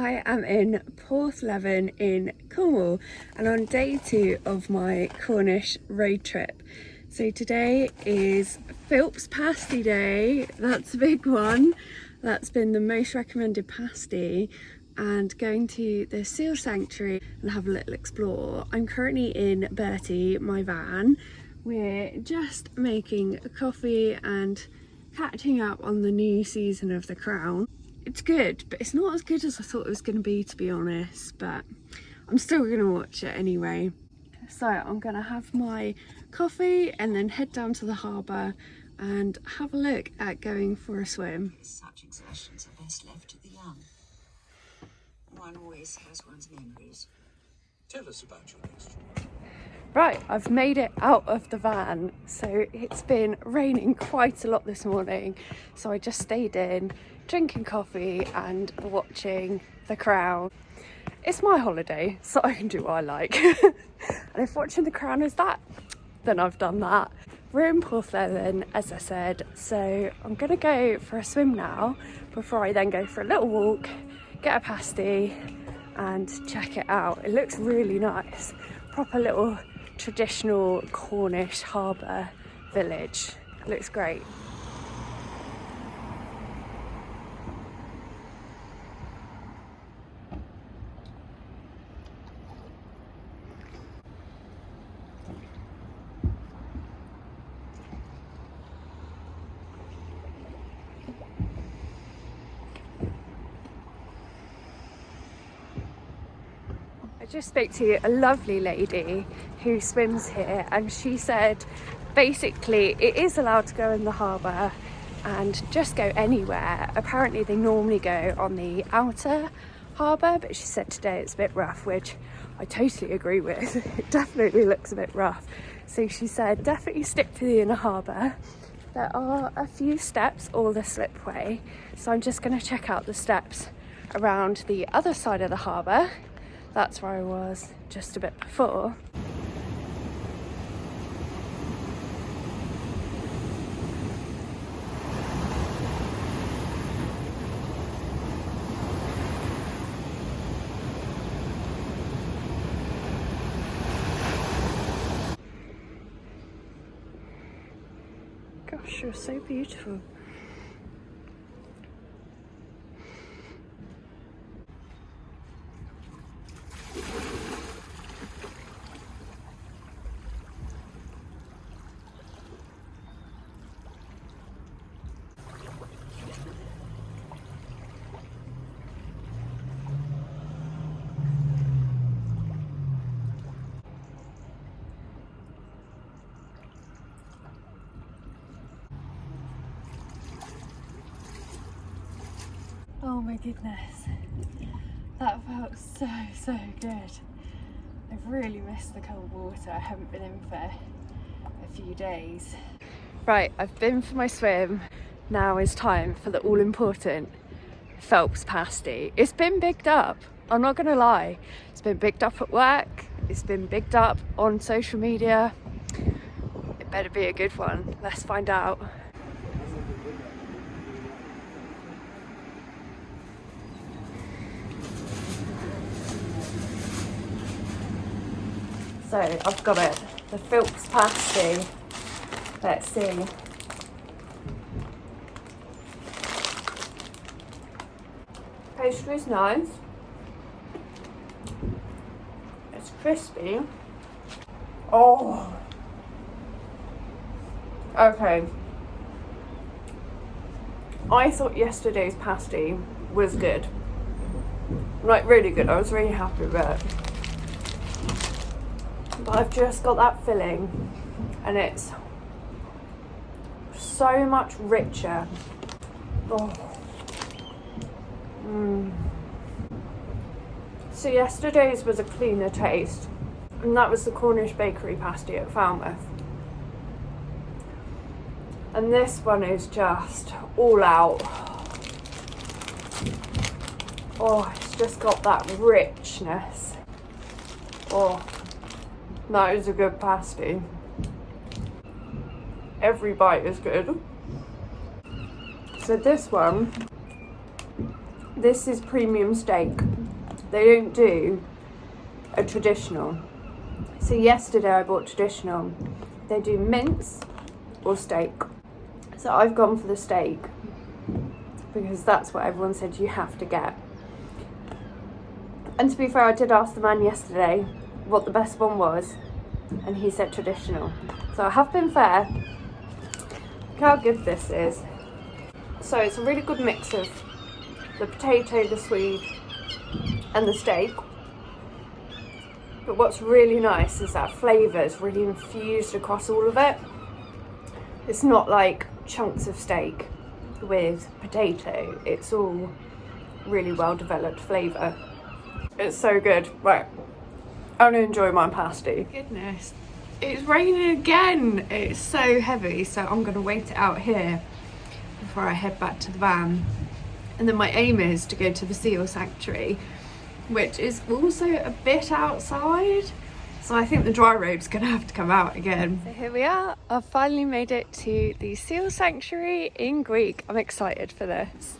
I am in Porthleven in Cornwall and on day 2 of my Cornish road trip. So today is Philps pasty day. That's a big one. That's been the most recommended pasty, and going to the seal sanctuary and have a little explore. I'm currently in Bertie, my van. We're just making a coffee and catching up on the new season of The Crown. It's good, but it's not as good as I thought it was going to be honest, but I'm still going to watch it anyway. So I'm going to have my coffee and then head down to the harbour and have a look at going for a swim. Such exertions are best left to the young. One always has one's memories. Tell us about your next trip. Right, I've made it out of the van. So it's been raining quite a lot this morning, so I just stayed in, drinking coffee and watching The Crown. It's my holiday, so I can do what I like. And if watching The Crown is that, then I've done that. We're in Porthleven, as I said, so I'm gonna go for a swim now before I then go for a little walk, get a pasty and check it out. It looks really nice. Proper little traditional Cornish harbour village. It looks great. I just spoke to a lovely lady who swims here, and she said basically it is allowed to go in the harbour and just go anywhere. Apparently they normally go on the outer harbour, but she said today it's a bit rough, which I totally agree with. It definitely looks a bit rough. So she said definitely stick to the inner harbour. There are a few steps or the slipway, so I'm just going to check out the steps around the other side of the harbour. That's where I was just a bit before. Gosh, you're so beautiful. Oh my goodness, that felt so good. I've really missed the cold water. I haven't been in for a few days. Right, I've been for my swim. Now is time for the all-important Philps pasty. It's been bigged up, I'm not gonna lie. It's been bigged up at work, it's been bigged up on social media. It better be a good one. Let's find out. So I've got it, the Philps pasty. Let's see. Pastry's nice. It's crispy. Oh. Okay. I thought yesterday's pasty was good. Like really good. I was really happy with it. But I've just got that filling and it's so much richer. Oh. So yesterday's was a cleaner taste, and that was the Cornish bakery pasty at Falmouth. And this one is just all out. Oh, it's just got that richness. Oh. That is a good pasty. Every bite is good. So this one, this is premium steak. they don't do a traditional. So yesterday I bought traditional. They do mince or steak. So I've gone for the steak because that's what everyone said you have to get. And to be fair, I did ask the man yesterday what the best one was, and he said traditional. So I have been fair. Look how good this is. So it's a really good mix of the potato, the swede, and the steak. But what's really nice is that flavour is really infused across all of it. It's not like chunks of steak with potato. It's all really well developed flavour. It's so good. Right, I'm gonna enjoy my pasty. Goodness, it's raining again. It's so heavy, so I'm gonna wait it out here before I head back to the van. And then my aim is to go to the seal sanctuary, which is also a bit outside. So I think the dry road's gonna have to come out again. So here we are. I've finally made it to the seal sanctuary in Gweek. I'm excited for this.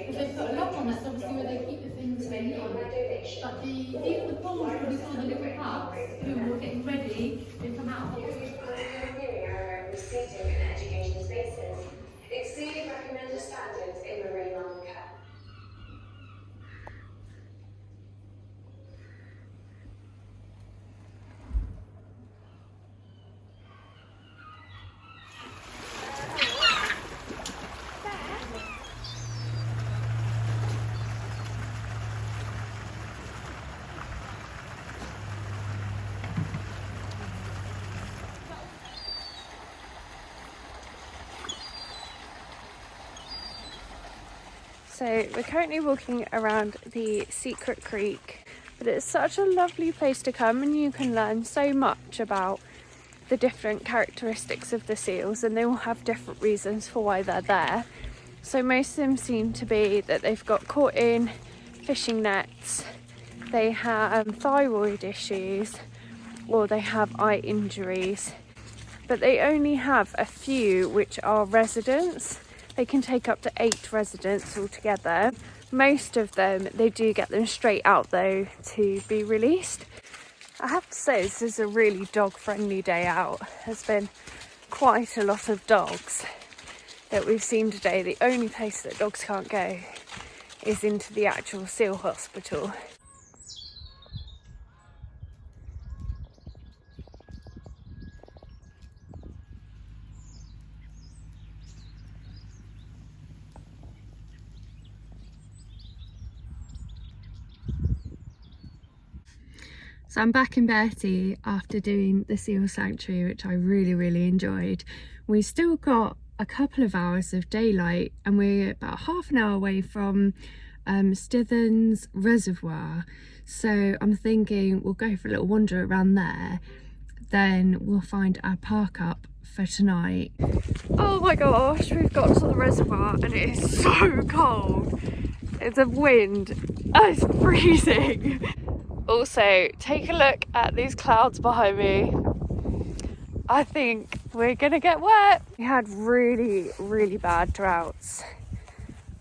They've put a lock on it, obviously, where they keep the things they need. But these are the poles where we saw the little pups who were getting ready to come out. Seating and education spaces, exceeding recommended standards in marine animal care. So we're currently walking around the secret creek, but it's such a lovely place to come, and you can learn so much about the different characteristics of the seals, and they all have different reasons for why they're there. So most of them seem to be that they've got caught in fishing nets, they have thyroid issues, or they have eye injuries, but they only have a few which are residents. They can take up to 8 residents altogether. Most of them, they do get them straight out though to be released. I have to say, this is a really dog-friendly day out. There's been quite a lot of dogs that we've seen today. The only place that dogs can't go is into the actual seal hospital. So I'm back in Bertie after doing the seal sanctuary, which I really enjoyed. We still got a couple of hours of daylight, and we're about half an hour away from Stithen's reservoir. So I'm thinking we'll go for a little wander around there, then we'll find our park up for tonight. Oh my gosh, we've got to the reservoir and it is so cold. It's a wind, it's freezing. Also, take a look at these clouds behind me. I think we're gonna get wet. We had really bad droughts.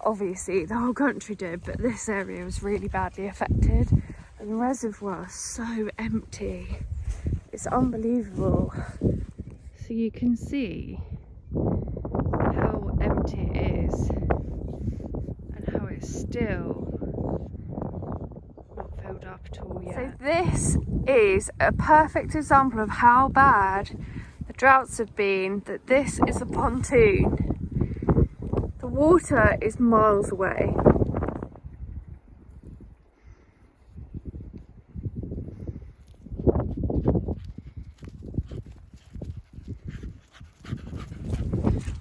Obviously, the whole country did, but this area was really badly affected. And the reservoir is so empty. It's unbelievable. So you can see how empty it is and how it's still not filled up at all yet. So this is a perfect example of how bad the droughts have been, that this is a pontoon. The water is miles away.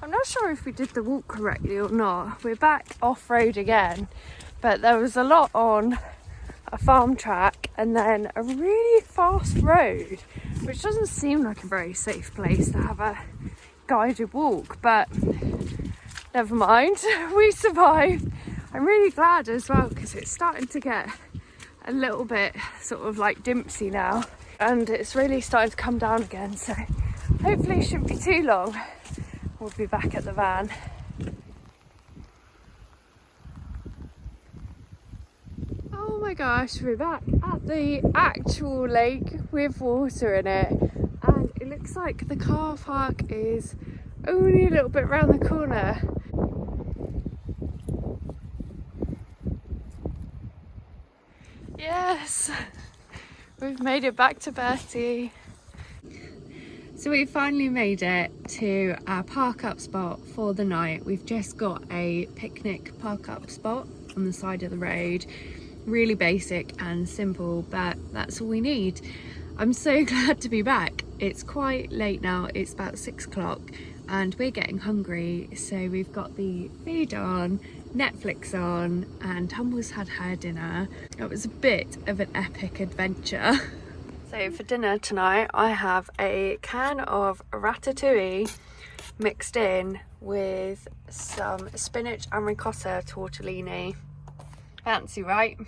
I'm not sure if we did the walk correctly or not. We're back off-road again, but there was a lot on a farm track and then a really fast road, which doesn't seem like a very safe place to have a guided walk, but never mind, we survived. I'm really glad as well because it's starting to get a little bit sort of like dimpsy now, and it's really starting to come down again, so hopefully it shouldn't be too long. We'll be back at the van. Oh my gosh, we're back at the actual lake with water in it, and it looks like the car park is only a little bit round the corner. Yes, we've made it back to Bertie. So we finally made it to our park up spot for the night. We've just got a picnic park up spot on the side of the road. Really basic and simple, but that's all we need. I'm so glad to be back. It's quite late now, it's about 6 o'clock and we're getting hungry. So we've got the feed on, Netflix on, and Tumble's had her dinner. It was a bit of an epic adventure. So for dinner tonight, I have a can of ratatouille mixed in with some spinach and ricotta tortellini. Fancy, right?